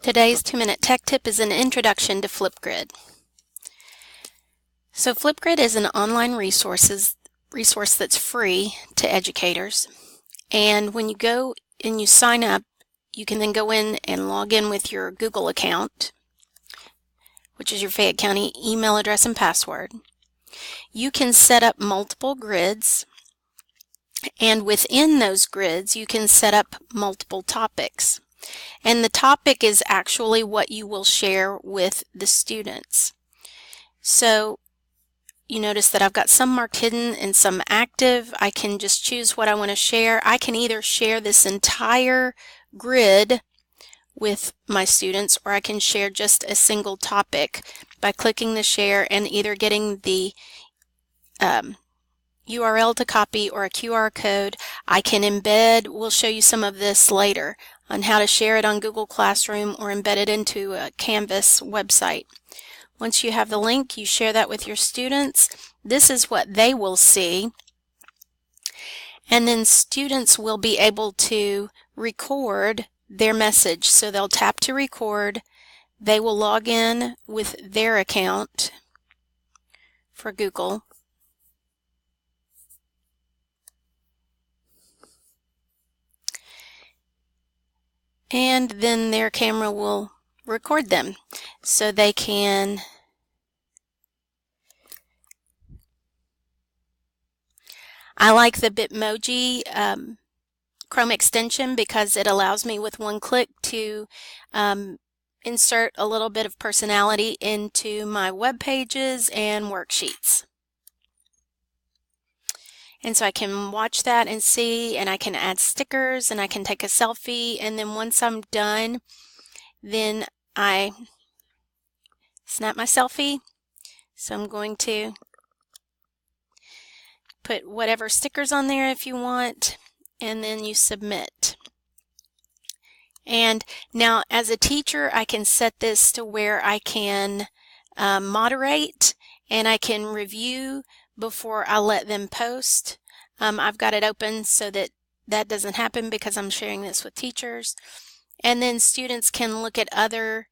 Today's 2-minute tech tip is an introduction to Flipgrid. So Flipgrid is an online resource that's free to educators. And when you go and you sign up, you can then go in and log in with your Google account, which is your Fayette County email address and password. You can set up multiple grids, and within those grids you can set up multiple topics. And the topic is actually what you will share with the students. So you notice that I've got some marked hidden and some active. I can just choose what I want to share. I can either share this entire grid with my students, or I can share just a single topic by clicking the share and either getting the URL to copy or a QR code. I can embed, we'll show you some of this later, on how to share it on Google Classroom or embed it into a Canvas website. Once you have the link, you share that with your students. This is what they will see. And then students will be able to record their message. So they'll tap to record. They will log in with their account for Google. And then their camera will record them so they can I like the Bitmoji Chrome extension because it allows me with one click to insert a little bit of personality into my web pages and worksheets. And so I can watch that and see, and I can add stickers, and I can take a selfie, and then once I'm done, then I snap my selfie. So I'm going to put whatever stickers on there if you want, and then you submit. And now as a teacher, I can set this to where I can moderate, and I can review before I let them post. I've got it open so that that doesn't happen because I'm sharing this with teachers. And then students can look at other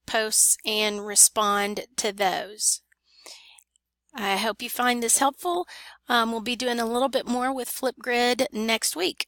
posts and respond to those. I hope you find this helpful. We'll be doing a little bit more with Flipgrid next week.